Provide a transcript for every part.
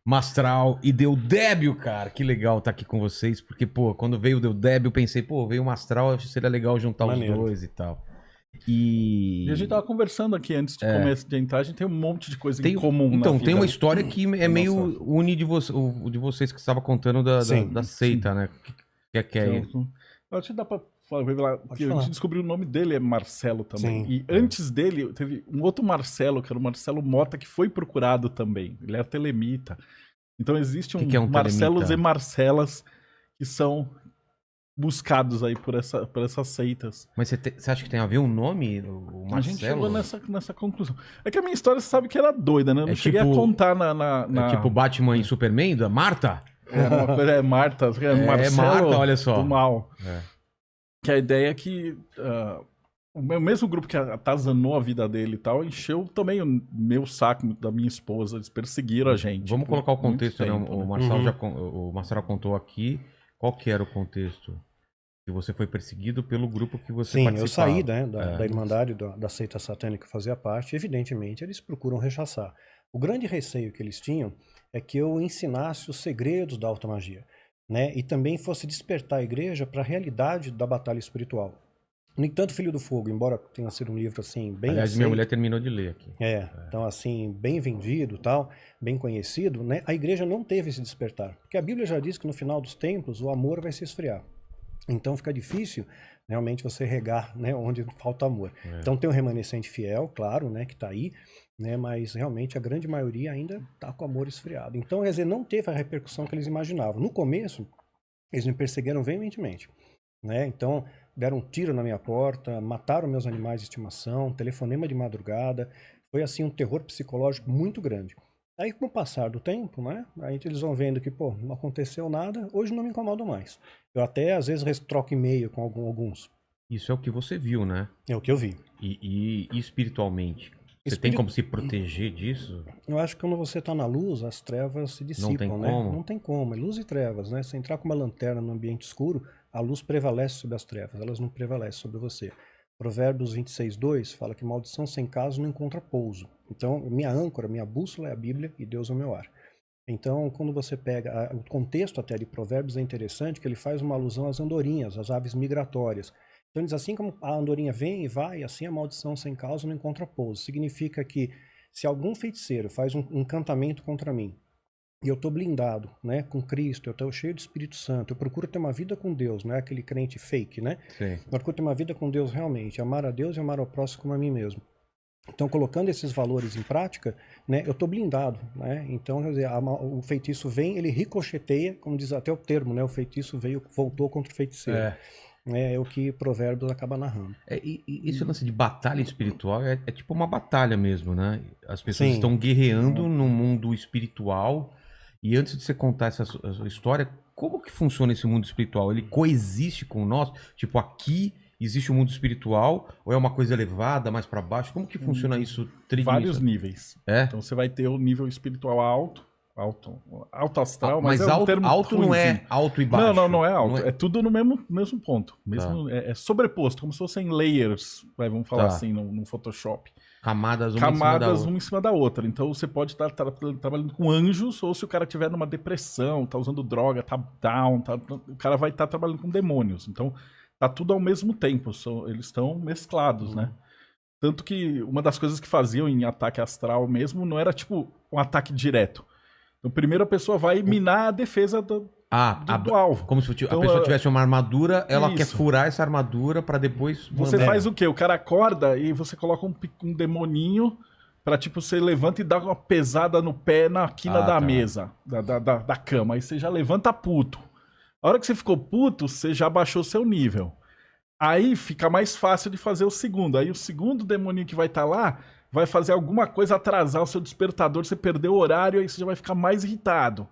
Mastral e Deudébio, cara. Que legal estar aqui com vocês, porque, pô, quando veio o Deudébio, eu pensei, pô, veio o Mastral, acho que seria legal juntar Maneiro. os dois e tal. E a gente tava conversando aqui antes de começar de entrar, a gente tem um monte de coisa em comum na Então, vida. tem uma história que é meio une de vocês que você estava contando da seita, né? Que é Então, acho que dá pra revelar. A gente descobriu o nome dele, é Marcelo também. Sim. E antes dele, teve um outro Marcelo, que era o Marcelo Mota, que foi procurado também. Ele era telemita. Então existe que é um Marcelos telemita? e Marcelas que são buscados aí por essas seitas. Mas você acha que tem a ver o nome, o Marcelo? A gente chegou nessa conclusão. É que a minha história, você sabe que era doida, né? Eu não cheguei a tipo- contar É tipo Batman e Superman, da Marta? Era uma coisa, é Marta, é Marcelo Marta, olha só. do mal. É. Que a ideia é que o mesmo grupo que atazanou a vida dele e tal, encheu também o meu saco, da minha esposa, eles perseguiram a gente. Vamos por colocar o muito contexto, né? tempo, O Marcelo o Marcelo contou aqui. Qual que era o contexto? Que você foi perseguido pelo grupo que você Sim, participava. eu saí, né, da Irmandade, da seita satânica que eu fazia parte. Evidentemente, eles procuram rechaçar. O grande receio que eles tinham é que eu ensinasse os segredos da automagia, né, e também fosse despertar a igreja para a realidade da batalha espiritual. No entanto, Filho do Fogo, embora tenha sido um livro assim bem Aliás, aceito, minha mulher terminou de ler aqui. então assim, bem vendido, tal, bem conhecido, né, a igreja não teve esse despertar. Porque a Bíblia já diz que no final dos tempos o amor vai se esfriar. Então fica difícil realmente você regar, né, onde falta amor. Então tem um remanescente fiel, claro, né, que está aí, né, mas realmente a grande maioria ainda está com o amor esfriado. Então, quer dizer, não teve a repercussão que eles imaginavam. No começo, eles me perseguiram veementemente, né? Então deram um tiro na minha porta, mataram meus animais de estimação, telefonema de madrugada. Foi assim um terror psicológico muito grande. Aí, com o passar do tempo, né, aí eles vão vendo que, pô, não aconteceu nada, hoje não me incomodo mais. Eu até, às vezes, troco e-mail com alguns. Isso é o que você viu, né? É o que eu vi. E espiritualmente? Você tem como se proteger disso? Eu acho que quando você está na luz, as trevas se dissipam, tem né? como? Não tem como. É luz e trevas, né? Se entrar com uma lanterna no ambiente escuro, a luz prevalece sobre as trevas, elas não prevalecem sobre você. Provérbios 26:2 fala que maldição sem caso não encontra pouso. Então, minha âncora, minha bússola é a Bíblia e Deus é o meu ar. Então, quando você pega o contexto até de Provérbios, é interessante que ele faz uma alusão às andorinhas, às aves migratórias. Então, diz assim como a andorinha vem e vai, assim a maldição sem causa não encontra pouso. Significa que se algum feiticeiro faz um encantamento contra mim, e eu estou blindado, né, com Cristo, eu estou cheio do Espírito Santo, eu procuro ter uma vida com Deus, não é aquele crente fake, né? Sim. Eu procuro ter uma vida com Deus realmente, amar a Deus e amar ao próximo como a mim mesmo. Então, colocando esses valores em prática, né, eu estou blindado, né? Então, quer dizer, o feitiço vem, ele ricocheteia, como diz até o termo, né? O feitiço voltou contra o feiticeiro. É o que Provérbios acaba narrando. E esse lance de batalha espiritual é tipo uma batalha mesmo, né? As pessoas Sim. estão guerreando no mundo espiritual. E antes de você contar essa história, como que funciona esse mundo espiritual? Ele coexiste com o nosso? Tipo, aqui existe o mundo espiritual? Ou é uma coisa elevada, mais pra baixo? Como que funciona isso? Vários níveis. É? Então você vai ter o nível espiritual alto astral, Mas é um termo alto não é ruimzinho. alto e baixo. Não é alto. É tudo no mesmo ponto. É sobreposto, como se fossem layers, vamos falar assim, no Photoshop. Camadas Uma em cima da outra. Então você pode estar trabalhando com anjos, ou se o cara tiver numa depressão, tá usando droga, tá down, o cara vai estar trabalhando com demônios. Então tá tudo ao mesmo tempo, eles estão mesclados, né? Tanto que uma das coisas que faziam em ataque astral mesmo não era tipo um ataque direto. Então primeiro a pessoa vai minar a defesa do alvo. Como se então, a pessoa tivesse uma armadura, ela isso. quer furar essa armadura pra depois... Você faz o quê? O cara acorda e você coloca um demoninho pra, tipo, você levanta e dá uma pesada no pé na quina da mesa, da cama. Aí você já levanta puto. A hora que você ficou puto, você já baixou seu nível. Aí fica mais fácil de fazer o segundo. Aí o segundo demoninho que vai estar lá vai fazer alguma coisa atrasar o seu despertador, você perdeu o horário, aí você já vai ficar mais irritado.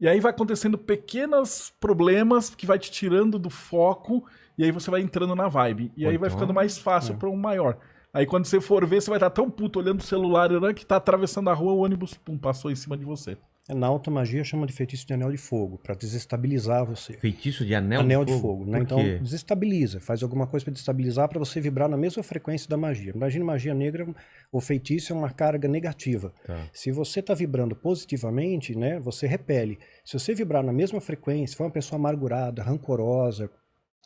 E aí vai acontecendo pequenos problemas que vai te tirando do foco, e aí você vai entrando na vibe. E aí vai ficando mais fácil para um maior. Aí quando você for ver, você vai estar tão puto olhando o celular que tá atravessando a rua, o ônibus passou em cima de você. Na alta magia chama de feitiço de anel de fogo, para desestabilizar você. Feitiço de anel de fogo, né? Então desestabiliza, faz alguma coisa para destabilizar, para você vibrar na mesma frequência da magia. Imagina magia negra, o feitiço é uma carga negativa. Tá. Se você está vibrando positivamente, né, você repele. Se você vibrar na mesma frequência, for uma pessoa amargurada, rancorosa,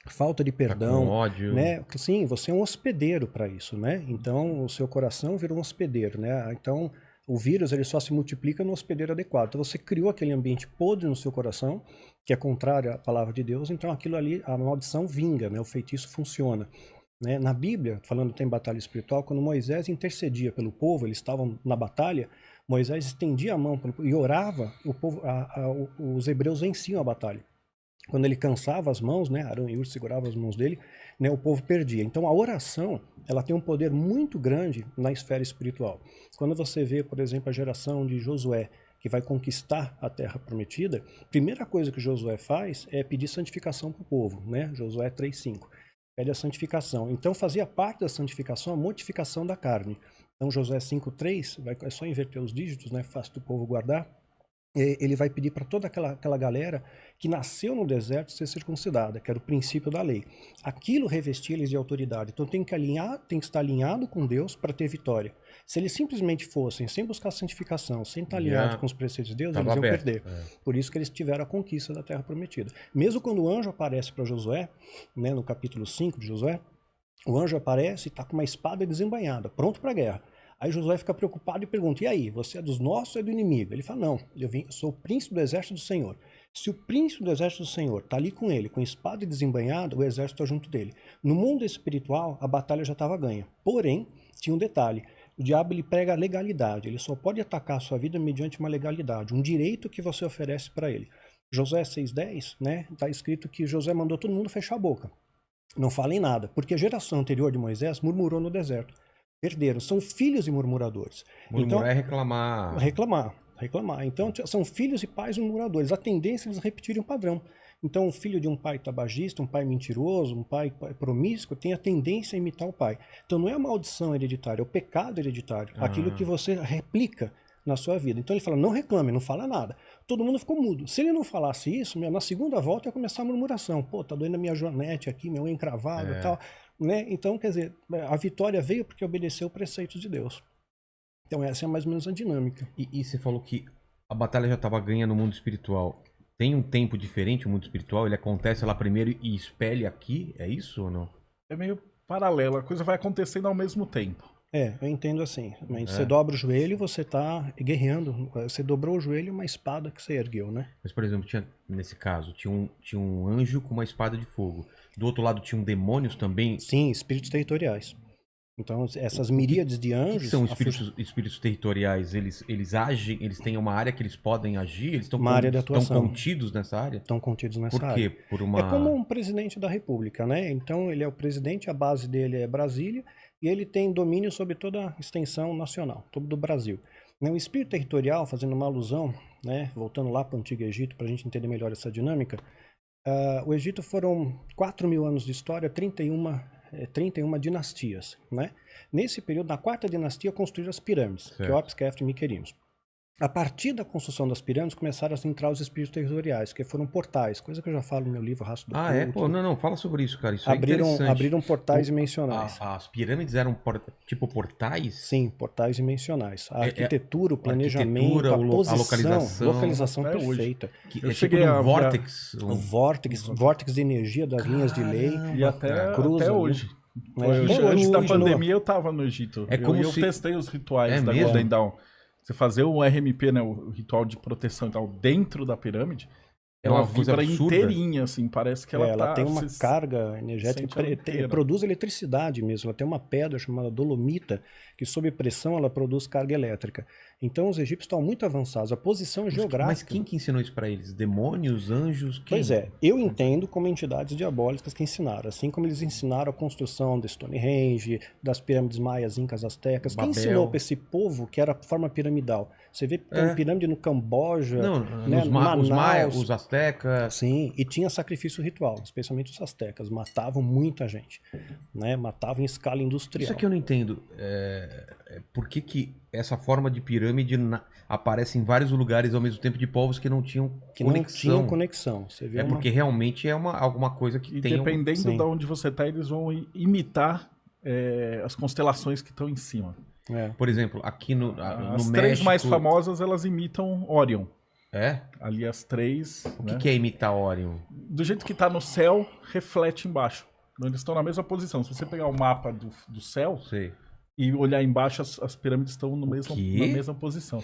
falta de perdão, tá com ódio, né? Sim, você é um hospedeiro para isso, né? Então o seu coração virou um hospedeiro, né? Então o vírus ele só se multiplica no hospedeiro adequado. Então você criou aquele ambiente podre no seu coração, que é contrário à palavra de Deus, então aquilo ali, a maldição vinga, né? O feitiço funciona. Né? Na Bíblia, falando tem batalha espiritual, quando Moisés intercedia pelo povo, eles estavam na batalha, Moisés estendia a mão e orava, o povo, os hebreus venciam a batalha. Quando ele cansava as mãos, né, Arão e Ur seguravam as mãos dele, né, o povo perdia. Então a oração, ela tem um poder muito grande na esfera espiritual. Quando você vê, por exemplo, a geração de Josué, que vai conquistar a terra prometida, a primeira coisa que Josué faz é pedir santificação para o povo, né? Josué 3:5. Pede a santificação. Então fazia parte da santificação a mortificação da carne. Então Josué 5:3, é só inverter os dígitos, né, fácil do povo guardar. Ele vai pedir para toda aquela galera que nasceu no deserto ser circuncidada, que era o princípio da lei. Aquilo revestia eles de autoridade. Então tem que estar alinhado com Deus para ter vitória. Se eles simplesmente fossem sem buscar santificação, sem estar alinhado com os preceitos de Deus, eles iam perder. Por isso que eles tiveram a conquista da terra prometida. Mesmo quando o anjo aparece para Josué, né, no capítulo 5 de Josué, o anjo aparece e está com uma espada desembainhada, pronto para a guerra. Aí Josué fica preocupado e pergunta, e aí, você é dos nossos ou é do inimigo? Ele fala, não, eu sou o príncipe do exército do Senhor. Se o príncipe do exército do Senhor está ali com ele, com espada desembainhada, o exército está junto dele. No mundo espiritual, a batalha já estava ganha. Porém, tinha um detalhe, o diabo ele prega a legalidade, ele só pode atacar a sua vida mediante uma legalidade, um direito que você oferece para ele. Josué 6:10, né, está escrito que Josué mandou todo mundo fechar a boca. Não falem nada, porque a geração anterior de Moisés murmurou no deserto. Perderam, são filhos de murmuradores. Murmurar então, é reclamar. Reclamar. Então, são filhos e pais murmuradores. A tendência é eles repetirem o padrão. Então, o filho de um pai tabagista, um pai mentiroso, um pai promíscuo, tem a tendência a imitar o pai. Então, não é a maldição hereditária, é o pecado hereditário. Aquilo que você replica na sua vida. Então, ele fala, não reclame, não fala nada. Todo mundo ficou mudo. Se ele não falasse isso, na segunda volta ia começar a murmuração. Pô, tá doendo a minha joanete aqui, minha unha encravada e tal. Né? Então, quer dizer, a vitória veio porque obedeceu o preceito de Deus. Então essa é mais ou menos a dinâmica. E você falou que a batalha já estava ganha no mundo espiritual. Tem um tempo diferente o mundo espiritual? Ele acontece lá primeiro e espelha aqui? É isso ou não? É meio paralelo, a coisa vai acontecendo ao mesmo tempo. Eu entendo assim. Você dobra o joelho, você está guerreando. Você dobrou o joelho, uma espada que você ergueu, né? Mas, por exemplo, nesse caso, tinha um anjo com uma espada de fogo. Do outro lado tinham demônios também? Sim, espíritos territoriais. Então, essas miríades de anjos... O que são espíritos territoriais? Eles agem, eles têm uma área que eles podem agir? Eles uma área de atuação. Estão contidos nessa área? Estão contidos nessa área. Por quê? Por uma... É como um presidente da república, né? Então, ele é o presidente, a base dele é Brasília, e ele tem domínio sobre toda a extensão nacional, todo o Brasil. O espírito territorial, fazendo uma alusão, né? Voltando lá para o Antigo Egito, para a gente entender melhor essa dinâmica, o Egito foram 4.000 anos de história, 31 dinastias, né? Nesse período, na quarta dinastia, construíram as pirâmides, Quéops, Khefre e Miquerinos. A partir da construção das pirâmides, começaram a entrar os espíritos territoriais, que foram portais, coisa que eu já falo no meu livro, Rastro do Culto. Pô, não, fala sobre isso, cara, isso abriram portais dimensionais. As pirâmides eram tipo portais? Sim, portais dimensionais. A arquitetura, o planejamento, a posição, localização perfeita. Eu cheguei a vórtex. O vórtex de energia das linhas de lei. E até hoje. Antes da pandemia eu estava no Egito. Eu testei os rituais da Golden Dawn. Você fazer o RMP, né, o ritual de proteção e tal, dentro da pirâmide, ela vibra inteirinha, assim, parece que ela tem uma carga energética, produz eletricidade mesmo. Ela tem uma pedra chamada dolomita, que sob pressão ela produz carga elétrica. Então os egípcios estão muito avançados, a posição geográfica... Mas quem que ensinou isso para eles? Demônios, anjos? Quem? Pois é, eu entendo como entidades diabólicas que ensinaram, assim como eles ensinaram a construção de Stonehenge, das pirâmides maias, incas, astecas. Quem ensinou para esse povo que era a forma piramidal? Você vê pirâmide no Camboja, né, os maias, os astecas... Sim, e tinha sacrifício ritual, especialmente os astecas, matavam muita gente, né? Matavam em escala industrial. Isso aqui eu não entendo. por que essa forma de pirâmide aparece em vários lugares ao mesmo tempo de povos que não tinham Não tinham conexão. Você vê porque realmente é alguma coisa que E tem... dependendo de onde você tá, eles vão imitar as constelações que estão em cima. Por exemplo, aqui no As México... três mais famosas, elas imitam Orion. É? Ali as três. O que é imitar Orion? Do jeito que tá no céu, reflete embaixo. Eles estão na mesma posição. Se você pegar o mapa do céu Sei. e olhar embaixo, as pirâmides estão na mesma posição.